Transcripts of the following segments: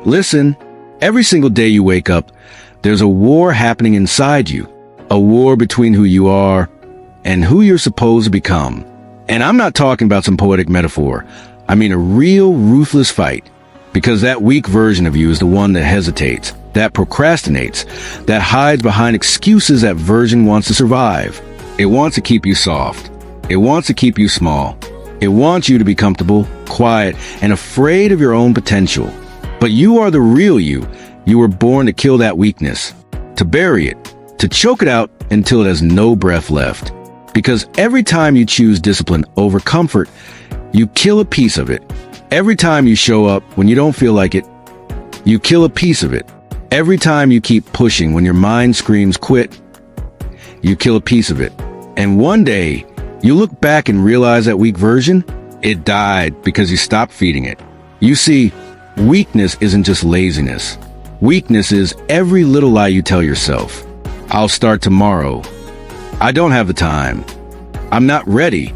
Listen, every single day you wake up, there's a war happening inside you. A war between who you are and who you're supposed to become. And I'm not talking about some poetic metaphor. I mean a real ruthless fight. Because that weak version of you is the one that hesitates, that procrastinates, that hides behind excuses. That version wants to survive. It wants to keep you soft. It wants to keep you small. It wants you to be comfortable, quiet, and afraid of your own potential. But you are the real you. You were born to kill that weakness, to bury it, to choke it out until it has no breath left. Because every time you choose discipline over comfort, you kill a piece of it. Every time you show up when you don't feel like it, you kill a piece of it. Every time you keep pushing when your mind screams quit, you kill a piece of it. And one day, you look back and realize that weak version, it died because you stopped feeding it. You see, weakness isn't just laziness. Weakness is every little lie you tell yourself. I'll start tomorrow. I don't have the time. I'm not ready.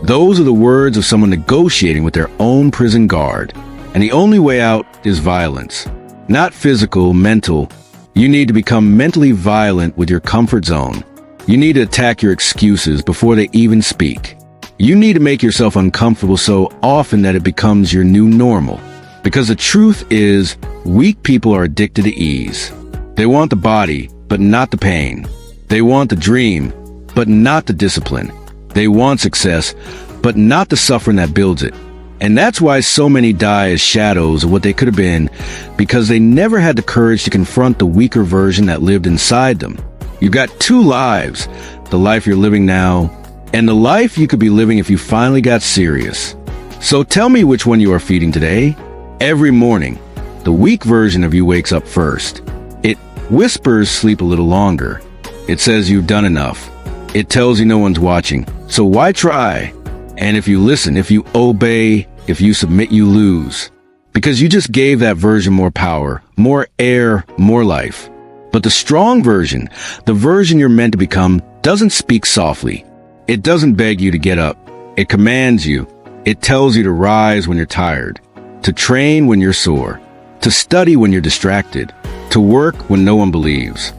Those are the words of someone negotiating with their own prison guard. And the only way out is violence. Not physical, mental. You need to become mentally violent with your comfort zone. You need to attack your excuses before they even speak. You need to make yourself uncomfortable so often that it becomes your new normal. Because the truth is, weak people are addicted to ease. They want the body, but not the pain. They want the dream, but not the discipline. They want success, but not the suffering that builds it. And that's why so many die as shadows of what they could have been, because they never had the courage to confront the weaker version that lived inside them. You've got two lives, the life you're living now, and the life you could be living if you finally got serious. So tell me which one you are feeding today. Every morning, the weak version of you wakes up first. It whispers sleep a little longer. It says you've done enough. It tells you no one's watching, so why try? And if you listen, if you obey, if you submit, you lose. Because you just gave that version more power, more air, more life. But the strong version, the version you're meant to become, doesn't speak softly. It doesn't beg you to get up. It commands you. It tells you to rise when you're tired, to train when you're sore, to study when you're distracted, to work when no one believes.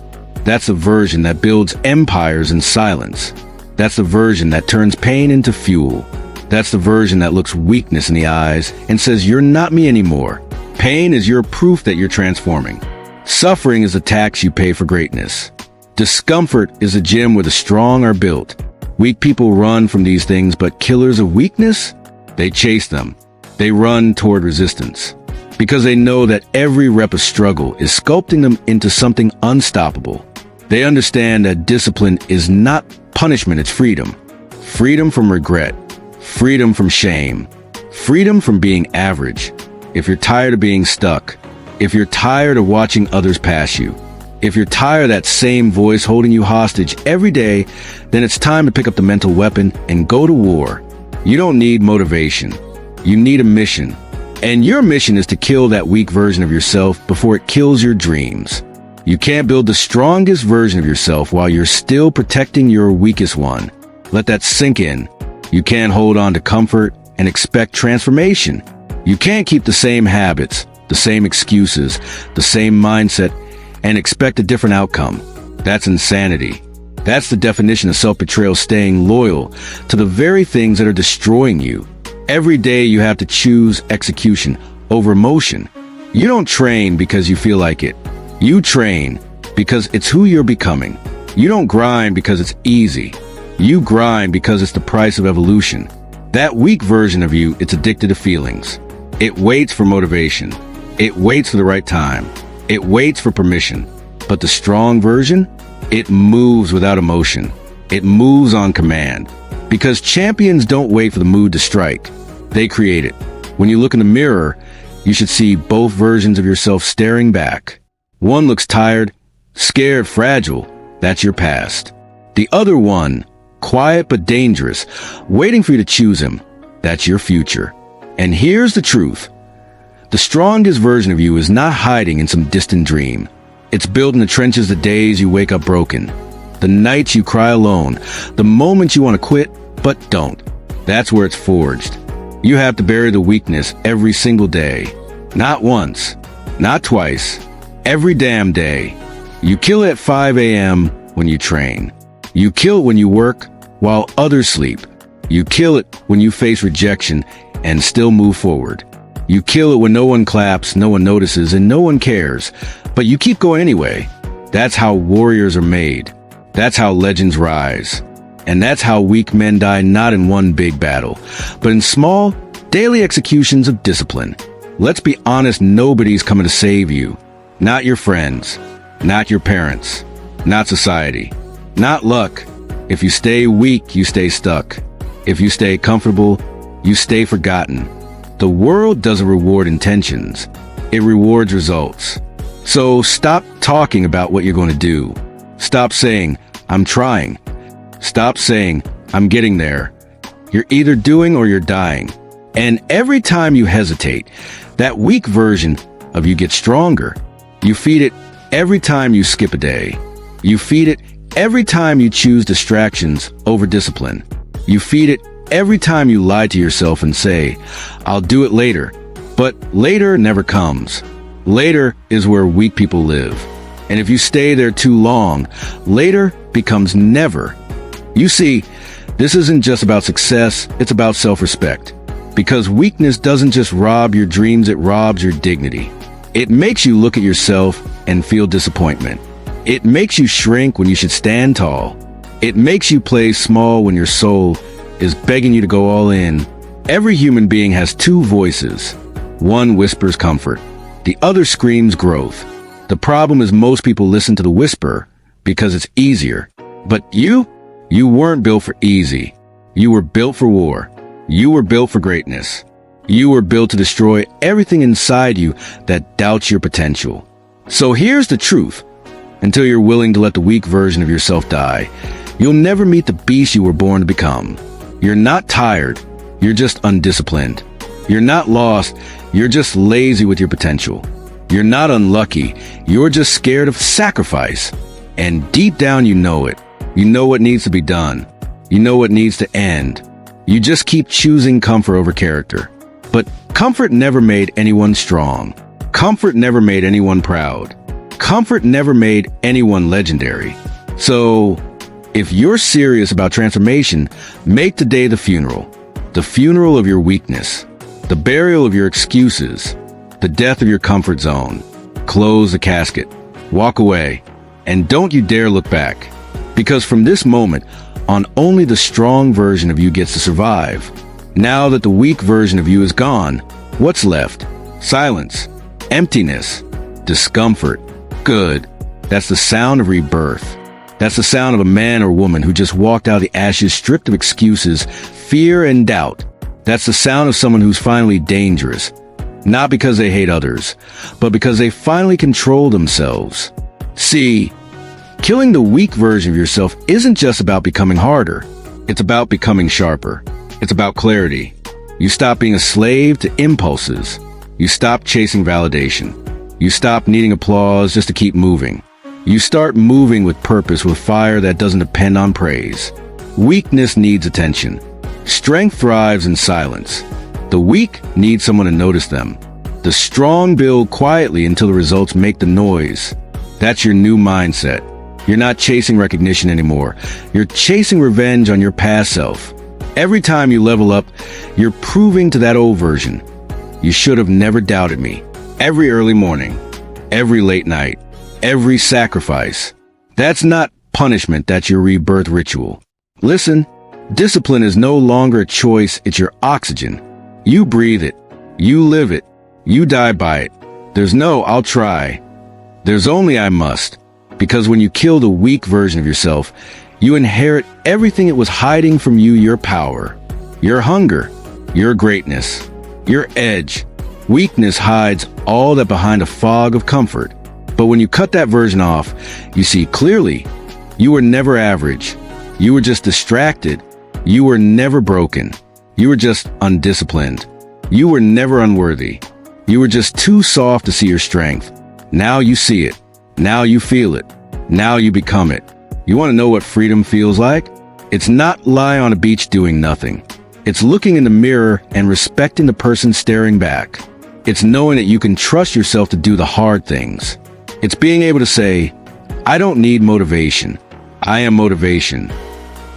That's the version that builds empires in silence. That's the version that turns pain into fuel. That's the version that looks weakness in the eyes and says, you're not me anymore. Pain is your proof that you're transforming. Suffering is the tax you pay for greatness. Discomfort is a gym where the strong are built. Weak people run from these things, but killers of weakness, they chase them. They run toward resistance. Because they know that every rep of struggle is sculpting them into something unstoppable. They understand that discipline is not punishment, it's freedom. Freedom from regret. Freedom from shame. Freedom from being average. If you're tired of being stuck, if you're tired of watching others pass you, if you're tired of that same voice holding you hostage every day, then it's time to pick up the mental weapon and go to war. You don't need motivation. You need a mission. And your mission is to kill that weak version of yourself before it kills your dreams. You can't build the strongest version of yourself while you're still protecting your weakest one. Let that sink in. You can't hold on to comfort and expect transformation. You can't keep the same habits, the same excuses, the same mindset, and expect a different outcome. That's insanity. That's the definition of self-betrayal, staying loyal to the very things that are destroying you. Every day you have to choose execution over emotion. You don't train because you feel like it. You train because it's who you're becoming. You don't grind because it's easy. You grind because it's the price of evolution. That weak version of you, it's addicted to feelings. It waits for motivation. It waits for the right time. It waits for permission. But the strong version, it moves without emotion. It moves on command. Because champions don't wait for the mood to strike. They create it. When you look in the mirror, you should see both versions of yourself staring back. One looks tired, scared, fragile. That's your past. The other one, quiet but dangerous, waiting for you to choose him. That's your future. And here's the truth. The strongest version of you is not hiding in some distant dream. It's built in the trenches the days you wake up broken, the nights you cry alone, the moments you want to quit, but don't. That's where it's forged. You have to bury the weakness every single day. Not once, Not twice. Every damn day. You kill at 5 a.m. when you train. You kill it when you work while others sleep. You kill it when you face rejection and still move forward. You kill it when no one claps, no one notices, and no one cares. But you keep going anyway. That's how warriors are made. That's how legends rise. And that's how weak men die, not in one big battle, but in small, daily executions of discipline. Let's be honest, nobody's coming to save you. Not your friends. Not your parents. Not society. Not luck. If you stay weak, you stay stuck. If you stay comfortable, you stay forgotten. The world doesn't reward intentions. It rewards results. So stop talking about what you're going to do. Stop saying, I'm trying. Stop saying, I'm getting there. You're either doing or you're dying. And every time you hesitate, that weak version of you gets stronger. You feed it every time you skip a day. You feed it every time you choose distractions over discipline. You feed it every time you lie to yourself and say, I'll do it later. But later never comes. Later is where weak people live. And if you stay there too long, later becomes never. You see, this isn't just about success, it's about self-respect. Because weakness doesn't just rob your dreams, it robs your dignity. It makes you look at yourself and feel disappointment. It makes you shrink when you should stand tall. It makes you play small when your soul is begging you to go all in. Every human being has two voices. One whispers comfort. The other screams growth. The problem is most people listen to the whisper because it's easier. But you weren't built for easy. You were built for war. You were built for greatness. You were built to destroy everything inside you that doubts your potential. So here's the truth. Until you're willing to let the weak version of yourself die, you'll never meet the beast you were born to become. You're not tired. You're just undisciplined. You're not lost. You're just lazy with your potential. You're not unlucky. You're just scared of sacrifice. And deep down, you know it. You know what needs to be done. You know what needs to end. You just keep choosing comfort over character. But comfort never made anyone strong. Comfort never made anyone proud. Comfort never made anyone legendary. So, if you're serious about transformation, make today the funeral of your weakness, the burial of your excuses, the death of your comfort zone. Close the casket, walk away, and don't you dare look back. Because from this moment on, only the strong version of you gets to survive. Now that the weak version of you is gone, what's left? Silence, emptiness, discomfort. Good. That's the sound of rebirth. That's the sound of a man or woman who just walked out of the ashes stripped of excuses, fear, and doubt. That's the sound of someone who's finally dangerous. Not because they hate others, but because they finally control themselves. See, killing the weak version of yourself isn't just about becoming harder. It's about becoming sharper. It's about clarity. You stop being a slave to impulses. You stop chasing validation. You stop needing applause just to keep moving. You start moving with purpose, with fire that doesn't depend on praise. Weakness needs attention. Strength thrives in silence. The weak need someone to notice them. The strong build quietly until the results make the noise. That's your new mindset. You're not chasing recognition anymore. You're chasing revenge on your past self. Every time you level up, you're proving to that old version, you should have never doubted me. Every early morning, every late night, every sacrifice. That's not punishment, that's your rebirth ritual. Listen, discipline is no longer a choice, it's your oxygen. You breathe it, you live it, you die by it. There's no I'll try. There's only I must. Because when you kill the weak version of yourself, you inherit everything it was hiding from you: your power, your hunger, your greatness, your edge. Weakness hides all that behind a fog of comfort. But when you cut that version off, you see clearly. You were never average. You were just distracted. You were never broken. You were just undisciplined. You were never unworthy. You were just too soft to see your strength. Now you see it. Now you feel it. Now you become it. You want to know what freedom feels like? It's not lying on a beach doing nothing. It's looking in the mirror and respecting the person staring back. It's knowing that you can trust yourself to do the hard things. It's being able to say, I don't need motivation. I am motivation.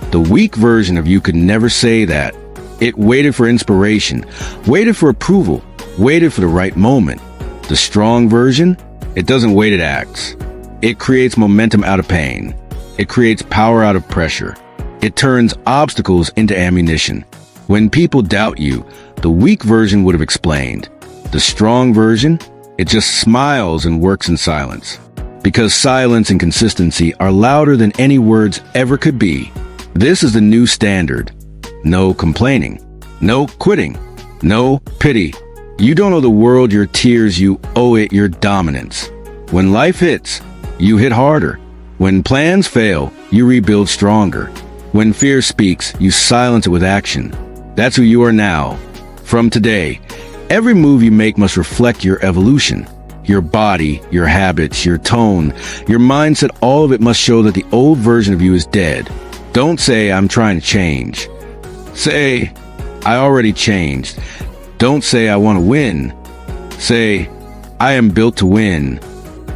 The weak version of you could never say that. It waited for inspiration, waited for approval, waited for the right moment. The strong version, it doesn't wait, it acts. It creates momentum out of pain. It creates power out of pressure. It turns obstacles into ammunition. When people doubt you, the weak version would have explained. The strong version, it just smiles and works in silence. Because silence and consistency are louder than any words ever could be. This is the new standard. No complaining. No quitting. No pity. You don't owe the world your tears, you owe it your dominance. When life hits, you hit harder. When plans fail, you rebuild stronger. When fear speaks, you silence it with action. That's who you are now. From today, every move you make must reflect your evolution. Your body, your habits, your tone, your mindset, all of it must show that the old version of you is dead. Don't say, I'm trying to change. Say, I already changed. Don't say, I want to win. Say, I am built to win.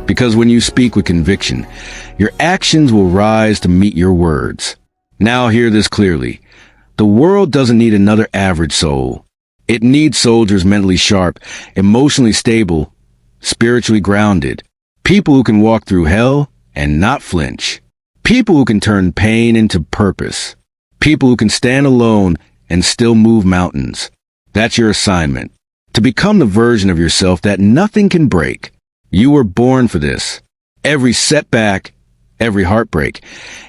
Because when you speak with conviction, your actions will rise to meet your words. Now hear this clearly. The world doesn't need another average soul. It needs soldiers mentally sharp, emotionally stable, spiritually grounded. People who can walk through hell and not flinch. People who can turn pain into purpose. People who can stand alone and still move mountains. That's your assignment. To become the version of yourself that nothing can break. You were born for this. Every setback, every heartbreak,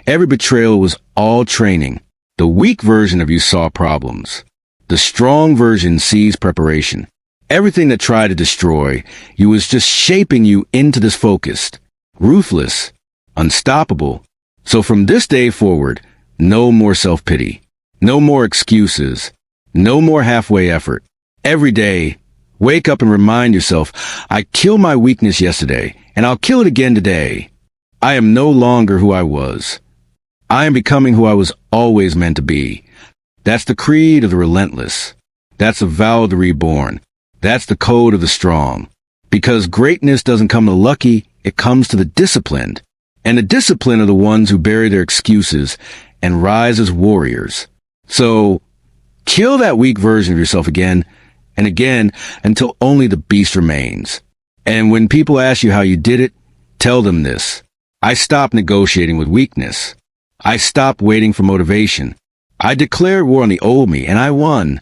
every betrayal was all training. The weak version of you saw problems. The strong version sees preparation. Everything that tried to destroy you was just shaping you into this focused, ruthless, unstoppable. So from this day forward, no more self-pity. No more excuses. No more halfway effort. Every day, wake up and remind yourself, I killed my weakness yesterday, and I'll kill it again today. I am no longer who I was. I am becoming who I was always meant to be. That's the creed of the relentless. That's the vow of the reborn. That's the code of the strong. Because greatness doesn't come to the lucky, it comes to the disciplined. And the disciplined are the ones who bury their excuses and rise as warriors. So, kill that weak version of yourself again and again until only the beast remains. And when people ask you how you did it, tell them this. I stopped negotiating with weakness. I stopped waiting for motivation. I declared war on the old me, and I won.